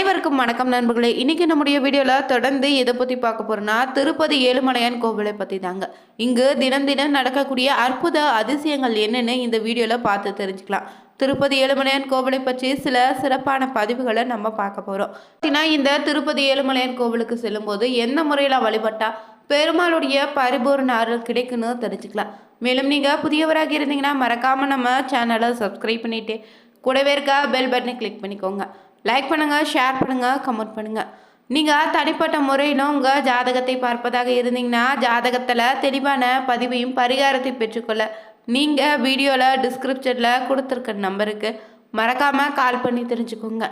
அனைவருக்கும் வணக்கம் நண்பர்களே. இன்னைக்கு நம்முடைய வீடியோவில் தொடர்ந்து எதை பற்றி பார்க்க போகிறோன்னா, திருப்பதி ஏழுமலையான் கோவிலை பற்றி தாங்க. இங்கு தினம் தினம் நடக்கக்கூடிய அற்புத அதிசயங்கள் என்னென்னு இந்த வீடியோவில் பார்த்து தெரிஞ்சுக்கலாம். திருப்பதி ஏழுமலையான் கோவிலை பற்றி சில சிறப்பான பதிவுகளை நம்ம பார்க்க போகிறோம். இந்த திருப்பதி ஏழுமலையான் கோவிலுக்கு செல்லும்போது எந்த முறையில் வழிபட்டா பெருமாளுடைய பரிபூர்ண அருள் கிடைக்குன்னு தெரிஞ்சுக்கலாம். மேலும் நீங்கள் புதியவராக இருந்தீங்கன்னா மறக்காமல் நம்ம சேனலை சப்ஸ்கிரைப் பண்ணிவிட்டு கூடவே இருக்க பெல் பட்டனை கிளிக் பண்ணிக்கோங்க. லைக் பண்ணுங்கள், ஷேர் பண்ணுங்கள், கமெண்ட் பண்ணுங்கள். நீங்கள் தனிப்பட்ட முறையிலும் உங்கள் ஜாதகத்தை பார்ப்பதாக இருந்தீங்கன்னா ஜாதகத்தில் தெளிவான பதிவையும் பரிகாரத்தை பெற்றுக்கொள்ள நீங்கள் வீடியோவில் டிஸ்கிரிப்ஷனில் கொடுத்துருக்க நம்பருக்கு மறக்காமல் கால் பண்ணி தெரிஞ்சுக்கோங்க.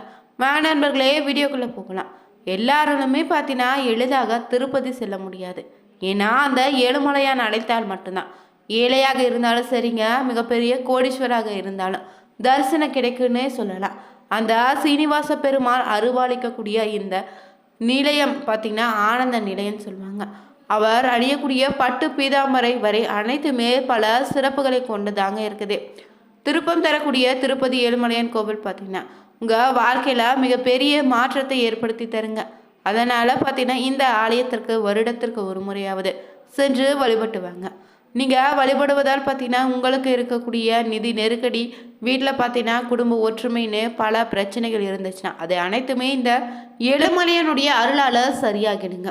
நண்பர்களே, வீடியோக்குள்ளே போகலாம். எல்லாருமே பார்த்தீங்கன்னா எளிதாக திருப்பதி செல்ல முடியாது. ஏன்னா அந்த ஏழுமலையான் அழைத்தால் மட்டும்தான். ஏழையாக இருந்தாலும் சரிங்க, மிகப்பெரிய கோடீஸ்வராக இருந்தாலும் தரிசனம் கிடைக்குன்னே சொல்லலாம். அந்த சீனிவாச பெருமாள் அருள்பாலிக்கக்கூடிய இந்த நிலையம் பார்த்திங்கன்னா ஆனந்த நிலையம்னு சொல்லுவாங்க. அவர் அணியக்கூடிய பட்டு பீதாம்பரை வரை அனைத்துமே பல சிறப்புகளை கொண்டு தாங்க இருக்குது. திருப்பம் தரக்கூடிய திருப்பதி ஏழுமலையான் கோவில் பார்த்திங்கன்னா உங்கள் வாழ்க்கையில் மிகப்பெரிய மாற்றத்தை ஏற்படுத்தி தருங்க. அதனால் பார்த்திங்கன்னா இந்த ஆலயத்திற்கு வருடத்திற்கு ஒரு முறையாவது சென்று வழிபட்டு வாங்க. நீங்கள் வழிபடுவதால் பார்த்தீங்கன்னா உங்களுக்கு இருக்கக்கூடிய நிதி நெருக்கடி, வீட்டில் பார்த்தீங்கன்னா குடும்ப ஒற்றுமைன்னு பல பிரச்சனைகள் இருந்துச்சுன்னா அது அனைத்துமே இந்த ஏழுமலையானுடைய அருளால் சரியாகிடுங்க.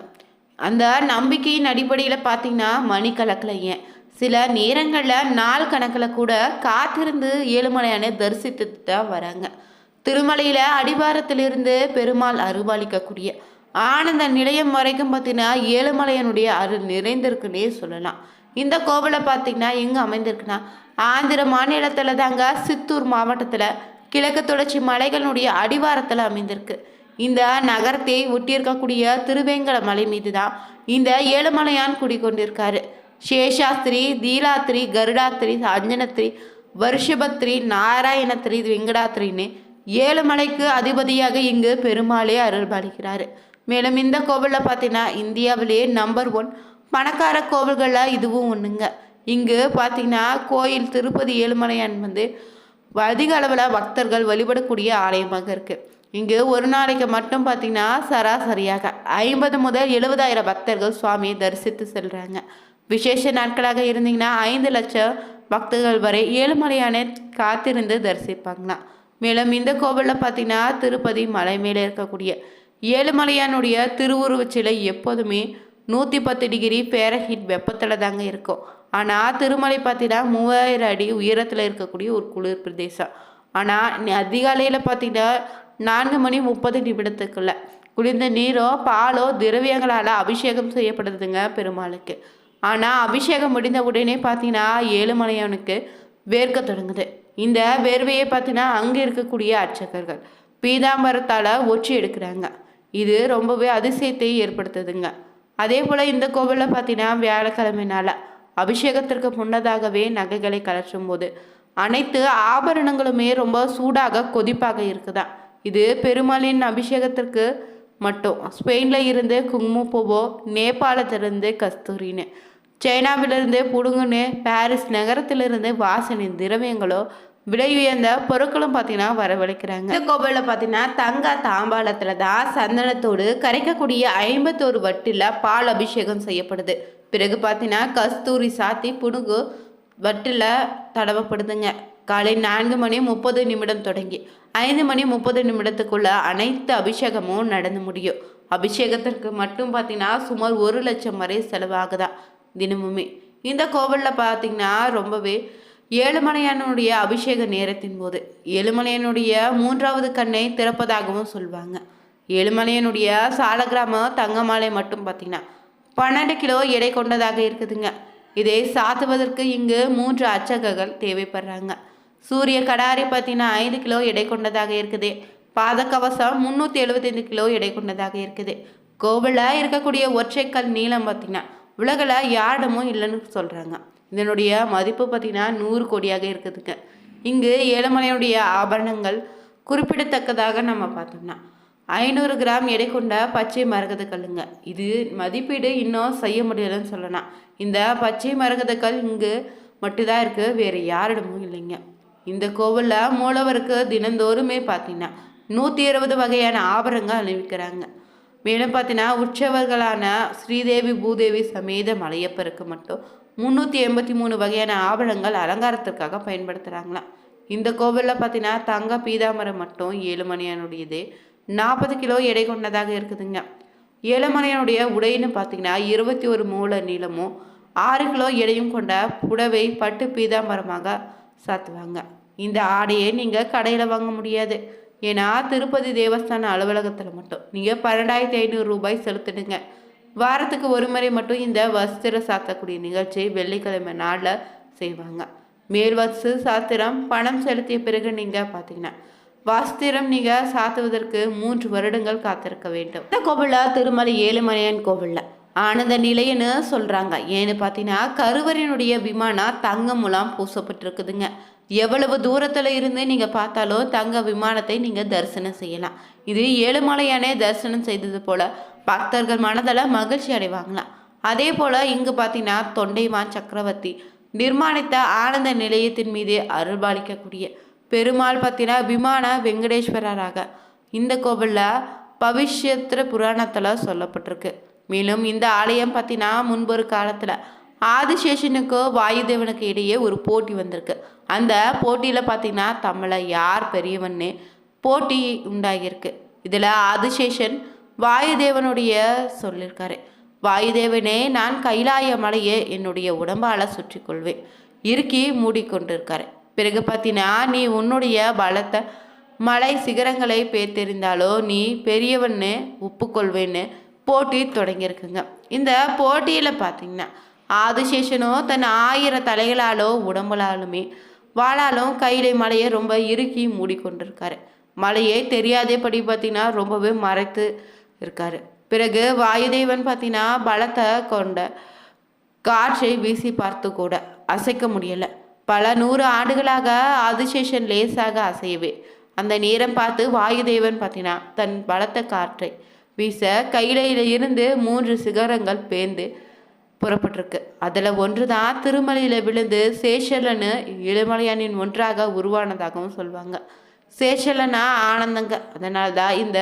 அந்த நம்பிக்கையின் அடிப்படையில் பார்த்தீங்கன்னா மணிக்கணக்கில் ஏன் சில நேரங்களில் நாள் கணக்கில் கூட காத்திருந்து ஏழுமலையானை தரிசித்து தான் வராங்க. திருமலையில் அடிவாரத்திலிருந்து பெருமாள் அருள்பாலிக்கக்கூடிய ஆனந்த நிலையம் வரைக்கும் பார்த்தீங்கன்னா ஏழுமலையானுடைய அருள் நிறைந்திருக்குன்னே சொல்லலாம். இந்த கோவிலை பார்த்திங்கன்னா எங்கே அமைந்திருக்குன்னா ஆந்திர மாநிலத்தில் தாங்க சித்தூர் மாவட்டத்தில் கிழக்கு தொடர்ச்சி மலைகளுடைய அடிவாரத்தில் அமைந்திருக்கு. இந்த நகரத்தை ஒட்டியிருக்கக்கூடிய திருவேங்கட மலை மீது தான் இந்த ஏழுமலையான் குடிக்கொண்டிருக்காரு. சேஷாஸ்திரி, தீலாத்திரி, கருடாத்திரி, அஞ்சனத்திரி, வருஷபத்ரி, நாராயணத்திரி, வெங்கடாத்திரின்னு ஏழுமலைக்கு அதிபதியாக இங்கு பெருமாளே அருள்பாலிக்கிறாரு. மேலும் இந்த கோவிலில் பார்த்தீங்கன்னா இந்தியாவிலேயே நம்பர் 1 பணக்கார கோவில்களில் இதுவும் ஒன்றுங்க. இங்கு பார்த்திங்கன்னா கோயில் திருப்பதி ஏழுமலையான் அதிக அளவில் பக்தர்கள் வழிபடக்கூடிய ஆலயமாக இருக்குது. இங்கு ஒரு நாளைக்கு மட்டும் பார்த்திங்கன்னா சராசரியாக 50 முதல் 70,000 பக்தர்கள் சுவாமியை தரிசித்து செல்கிறாங்க. விசேஷ நாட்களாக இருந்தீங்கன்னா 5 லட்சம் பக்தர்கள் வரை ஏழுமலையானை காத்திருந்து தரிசிப்பாங்களாம். மேலும் இந்த கோவிலில் பார்த்திங்கன்னா திருப்பதி மலை மேலே இருக்கக்கூடிய ஏழுமலையானுடைய திருவுருவச் சிலை எப்போதுமே 110 டிகிரி ஃபேரன்ஹீட் வெப்பத்தில் தாங்க இருக்கும். ஆனால் திருமலை பார்த்தீங்கன்னா 3000 அடி உயரத்தில் இருக்கக்கூடிய ஒரு குளிர் பிரதேசம். ஆனால் அதிகாலையில் பார்த்தீங்கன்னா 4:30 குளிர்ந்த நீரோ பாலோ திரவியங்களால் அபிஷேகம் செய்யப்படுதுங்க பெருமாளுக்கு. ஆனால் அபிஷேகம் முடிந்த உடனே பார்த்தீங்கன்னா ஏழுமலையானுக்கு வேர்க்க தொடங்குது. இந்த வேர்வையை பார்த்தீங்கன்னா அங்கே இருக்கக்கூடிய அர்ச்சகர்கள் பீதாம்பரத்தால் ஒற்றி எடுக்கிறாங்க. இது ரொம்பவே அதிசயத்தை ஏற்படுத்துதுங்க. அதே போல் இந்த கோவிலில் பார்த்தீங்கன்னா வியாழக்கிழமைனால அபிஷேகத்திற்கு முன்னதாகவே நகைகளை கலற்றும் போது அனைத்து ஆபரணங்களுமே ரொம்ப சூடாக கொதிப்பாக இருக்குதா. இது பெருமாளின் அபிஷேகத்திற்கு மட்டும். ஸ்பெயினில் இருந்து குங்குமப்பூவோ, நேபாளத்திலிருந்து கஸ்தூரின்னு, சைனாவிலிருந்து புடுங்குன்னு, பாரிஸ் நகரத்திலிருந்து வாசனை திரவியங்களோ விலை உயர்ந்த பொருட்களும் பார்த்தீங்கன்னா வரவழைக்கிறாங்க. இந்த கோவிலில் பார்த்தீங்கன்னா தங்க தாம்பாளத்தில் தான் சந்தனத்தோடு கரைக்கக்கூடிய 51 வட்டில் பால் அபிஷேகம் செய்யப்படுது. பிறகு பார்த்தீங்கன்னா கஸ்தூரி சாத்தி புடுங்கு வட்டில் தடவப்படுதுங்க. காலை 4:30 தொடங்கி 5:30 அனைத்து அபிஷேகமும் நடந்து முடியும். அபிஷேகத்திற்கு மட்டும் பார்த்தீங்கன்னா சுமார் 1 லட்சம் வரை செலவாகுதா தினமுமே. இந்த கோவிலில் பார்த்தீங்கன்னா ரொம்பவே ஏழுமலையானுடைய அபிஷேக நேரத்தின் போது ஏழுமலையானுடைய 3வது கண்ணை திறப்பதாகவும் சொல்லுவாங்க. ஏழுமலையானுடைய சாலக்கிராம தங்கமாலை மட்டும் பார்த்திங்கன்னா 12 கிலோ எடை கொண்டதாக இருக்குதுங்க. இதை சாத்துவதற்கு இங்கு 3 அர்ச்சகர்கள் தேவைப்படுறாங்க. சூரிய கடாரி பார்த்திங்கன்னா 5 கிலோ எடை கொண்டதாக இருக்குது. பாதக்கவசம் 375 கிலோ எடை கொண்டதாக இருக்குது. கோவிலில் இருக்கக்கூடிய ஒற்றைக்கல் நீளம் பார்த்திங்கன்னா உலகில் யாரிடமும் இல்லைன்னு சொல்கிறாங்க. இதனுடைய மதிப்பு பார்த்திங்கன்னா 100 கோடியாக இருக்குதுங்க. இங்கு ஏழுமலையுடைய ஆபரணங்கள் குறிப்பிடத்தக்கதாக நம்ம பார்த்தோம்னா 500 கிராம் எடை கொண்ட பச்சை மரகத கல்லுங்க. இது மதிப்பீடு இன்னும் செய்ய முடியலன்னு சொல்லலாம். இந்த பச்சை மரகத கல் இங்கு மட்டும்தான் இருக்குது, வேறு யாரிடமும் இல்லைங்க. இந்த கோவிலில் மூலவருக்கு தினந்தோறுமே பார்த்தீங்கன்னா 120 வகையான ஆபரணங்கள் அணிவிக்கிறாங்க. மேலும் பார்த்தீங்கன்னா உற்சவர்களான ஸ்ரீதேவி பூதேவி சமேத மலையப்பருக்கு மட்டும் 383 வகையான ஆபரணங்கள் அலங்காரத்திற்காக பயன்படுத்துகிறாங்களாம். இந்த கோவிலில் பார்த்தீங்கன்னா தங்க பீதாமரம் மட்டும் ஏழுமலையானுடையது 40 கிலோ எடை கொண்டதாக இருக்குதுங்க. ஏழுமலையானுடைய உடைன்னு பார்த்தீங்கன்னா 21 மூல நீளமும் 6 கிலோ எடையும் கொண்ட புடவை பட்டு பீதாம்பரமாக சாத்துவாங்க. இந்த ஆடையை நீங்கள் கடையில் வாங்க முடியாது. ஏன்னா திருப்பதி தேவஸ்தான அலுவலகத்தில் மட்டும் நீங்கள் 12,500 ரூபாய் செலுத்திடுங்க. வாரத்துக்கு ஒரு முறை மட்டும் இந்த வஸ்திரம் சாத்தக்கூடிய நிகழ்ச்சி வெள்ளிக்கிழமை நாளில் செய்வாங்க. மேல் வஸ்து சாத்திரம் பணம் செலுத்திய பிறகு நீங்கள் பார்த்தீங்கன்னா வஸ்திரம் நீங்கள் சாத்துவதற்கு 3 வருடங்கள் காத்திருக்க வேண்டும். இந்த கோவிலில் திருமலை ஏழுமலையான் கோவிலில் ஆனந்த நிலையன்னு சொல்கிறாங்க. ஏன்னு பார்த்தீங்கன்னா கருவறையினுடைய விமானம் தங்க முலாம் பூசப்பட்டிருக்குதுங்க. எவ்வளவு தூரத்தில் இருந்து நீங்கள் பார்த்தாலும் தங்க விமானத்தை நீங்கள் தரிசனம் செய்யலாம். இது ஏழுமலையானே தரிசனம் செய்தது போல் பக்தர்கள் மனதில் மகிழ்ச்சி அடைவாங்களாம். அதே போல் இங்கு பார்த்தீங்கன்னா தொண்டைமான் சக்கரவர்த்தி நிர்மாணித்த ஆனந்த நிலையத்தின் மீது அருள்பாலிக்கக்கூடிய பெருமாள் பார்த்தீங்கன்னா விமான வெங்கடேஸ்வரராக இந்த கோவிலில் பவிஷ்யத்திர புராணத்தில் சொல்லப்பட்டிருக்கு. மேலும் இந்த ஆலயம் பார்த்தீங்கன்னா முன்பொரு காலத்தில் ஆதிசேஷனுக்கு வாயுதேவனுக்கு இடையே ஒரு போட்டி வந்திருக்கு. அந்த போட்டியில் பார்த்தீங்கன்னா தமிழை யார் பெரியவன்னு போட்டி உண்டாகியிருக்கு. இதில் ஆதிசேஷன் வாயுதேவனுடைய சொல்லியிருக்காரு, வாயுதேவனே நான் கைலாய மலையை என்னுடைய உடம்பால் சுற்றி கொள்வேன் இறுக்கி மூடிக்கொண்டிருக்காரு. பிறகு பார்த்தீங்கன்னா நீ உன்னுடைய பலத்தை மலை சிகரங்களை பேர்த்தெறிந்தாலோ நீ பெரியவன்னு ஒப்புக்கொள்வேன்னு போட்டி தொடங்கியிருக்குங்க. இந்த போட்டியில் பார்த்தீங்கன்னா ஆதிசேஷனோ தன் 1000 தலைகளாலோ உடம்புலாலுமே வாளாலும் கையிலே மலையை ரொம்ப இறுக்கி மூடிக்கொண்டிருக்காரு. மலையை தெரியாதபடி பார்த்தீங்கன்னா ரொம்பவே மறைத்து இருக்காரு. பிறகு வாயுதேவன் பார்த்தீங்கன்னா பலத்தை கொண்ட காற்றை வீசி பார்த்து கூட அசைக்க முடியலை. பல 100 ஆண்டுகளாக ஆதிசேஷன் லேசாக அசையவே அந்த நேரம் பார்த்து வாயுதேவன் பார்த்தீங்கன்னா தன் பலத்த காற்றை வீச கையில இருந்து 3 சிகரங்கள் பேர்ந்து புறப்பட்டிருக்கு. அதில் ஒன்று தான் திருமலையில் விழுந்து சேஷலன்னு ஏழுமலையானின் ஒன்றாக உருவானதாகவும் சொல்லுவாங்க. சேஷலனா ஆனந்தங்க, அதனால்தான் இந்த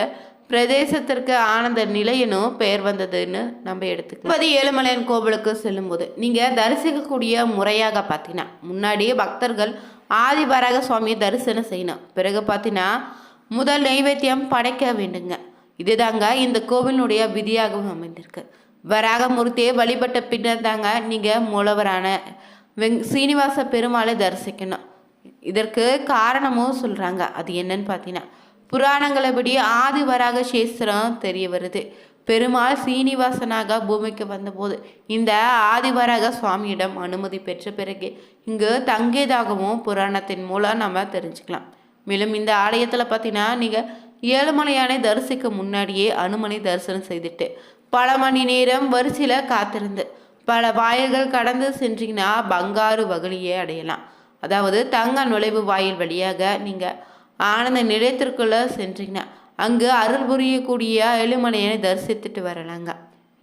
பிரதேசத்திற்கு ஆனந்த நிலையனும் பெயர் வந்ததுன்னு நம்ம எடுத்துக்கலாம். ஏழுமலையான் கோவிலுக்கு செல்லும்போது நீங்கள் தரிசிக்கக்கூடிய முறையாக பார்த்தீங்கன்னா முன்னாடி பக்தர்கள் ஆதிவராக சுவாமியை தரிசனம் செய்யணும். பிறகு பார்த்தீங்கன்னா முதல் நைவேத்தியம் படைக்க வேண்டுங்க. இதுதாங்க இந்த கோவிலுடைய விதியாகவும் அமைந்திருக்கு. வராகமூர்த்தியை வழிபட்ட பின்னர் தாங்க நீங்கள் மூலவரான சீனிவாச பெருமாளை தரிசிக்கணும். இதற்கு காரணமும் சொல்கிறாங்க. அது என்னன்னு பார்த்தீங்கன்னா புராணங்களபடி ஆதி வராக சேஸ்திரம் தெரிய வருது. பெருமாள் சீனிவாசனாக பூமிக்கு வந்தபோது இந்த ஆதிவராக சுவாமியிடம் அனுமதி பெற்ற பிறகு இங்கு தங்கியதாகவும் புராணத்தின் மூலம் நம்ம தெரிஞ்சுக்கலாம். மேலும் இந்த ஆலயத்தில் பார்த்தீங்கன்னா நீங்கள் ஏழுமலையானை தரிசிக்க முன்னாடியே அனுமனை தரிசனம் செய்துட்டு பல மணி நேரம் வரிசையில் காத்திருந்து பல வாயில்கள் கடந்து சென்றீங்கன்னா பங்காரு வகலியை அடையலாம். அதாவது தங்க நுழைவு வாயில் வழியாக நீங்கள் ஆனந்த நிலையத்திற்குள்ளே சென்றீங்கன்னா அங்கு அருள் புரியக்கூடிய ஏழுமலையானை தரிசித்துட்டு வரலாங்க.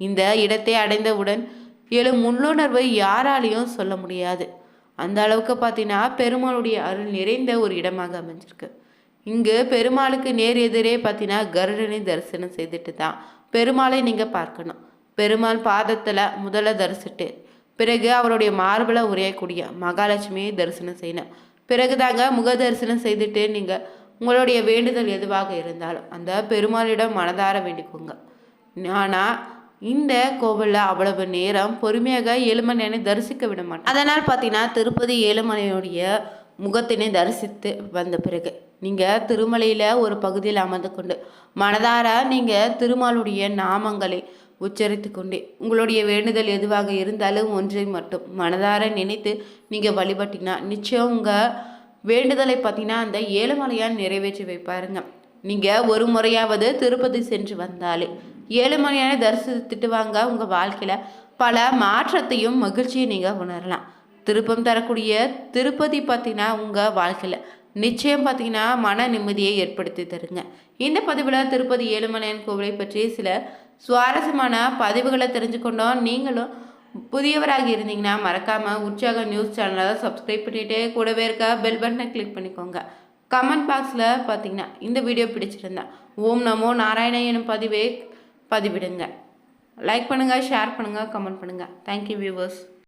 இந்த இடத்தை அடைந்தவுடன் எழும் உள்ளுணர்வை யாராலையும் சொல்ல முடியாது. அந்த அளவுக்கு பார்த்தீங்கன்னா பெருமாளுடைய அருள் நிறைந்த ஒரு இடமாக அமைஞ்சிருக்கு. இங்கு பெருமாளுக்கு நேர் எதிரே பார்த்தீங்கன்னா கருடனை தரிசனம் செய்துட்டு தான் பெருமாளை நீங்கள் பார்க்கணும். பெருமாள் பாதத்தில் முதல்ல தரிசிட்டு பிறகு அவருடைய மார்பில் உரையக்கூடிய மகாலட்சுமியை தரிசனம் செய்யணும். பிறகு தாங்க முக தரிசனம் செய்துட்டு நீங்கள் உங்களுடைய வேண்டுதல் எதுவாக இருந்தாலும் அந்த பெருமாளிடம் மனதார வேண்டிக்கோங்க. ஆனால் இந்த கோவிலில் அவ்வளவு நேரம் பொறுமையாக ஏழுமலையானை தரிசிக்க விட மாட்டேன். அதனால் பார்த்தீங்கன்னா திருப்பதி ஏழுமலையுடைய முகத்தினை தரிசித்து வந்த பிறகு நீங்கள் திருமலையில் ஒரு பகுதியில் அமர்ந்து கொண்டு மனதார நீங்கள் திருமாலுடைய நாமங்களை உச்சரித்து கொண்டே உங்களுடைய வேண்டுதல் எதுவாக இருந்தாலும் ஒன்றை மட்டும் மனதார நினைத்து நீங்கள் வழிபட்டிங்கன்னா நிச்சயம் உங்கள் வேண்டுதலை பார்த்தீங்கன்னா அந்த ஏழுமலையான் நிறைவேற்றி வைப்பாருங்க. நீங்கள் ஒரு முறையாவது திருப்பதி சென்று வந்தாலே ஏழுமலையானை தரிசித்துட்டு வாங்க. உங்கள் வாழ்க்கையில் பல மாற்றத்தையும் மகிழ்ச்சியும் நீங்கள் உணரலாம். திருப்பம் தரக்கூடிய திருப்பதி பார்த்தீங்கன்னா உங்கள் வாழ்க்கையில் நிச்சயம் பார்த்தீங்கன்னா மன நிம்மதியை ஏற்படுத்தி தருங்க. இந்த பதிவில் திருப்பதி ஏழுமலையான் கோவிலை பற்றி சில சுவாரஸ்யமான பதிவுகளை தெரிஞ்சுக்கொண்டோம். நீங்களும் புதியவராக இருந்தீங்கன்னா மறக்காமல் உற்சாக நியூஸ் சேனலை சப்ஸ்கிரைப் பண்ணிவிட்டு கூடவே இருக்க பெல் பட்டனை கிளிக் பண்ணிக்கோங்க. கமெண்ட் பாக்ஸில் பார்த்தீங்கன்னா இந்த வீடியோ பிடிச்சிருந்தா ஓம் நமோ நாராயண எனும் பதிவை பதிவிடுங்க. லைக் பண்ணுங்கள், ஷேர் பண்ணுங்கள், கமெண்ட் பண்ணுங்கள். Thank you viewers.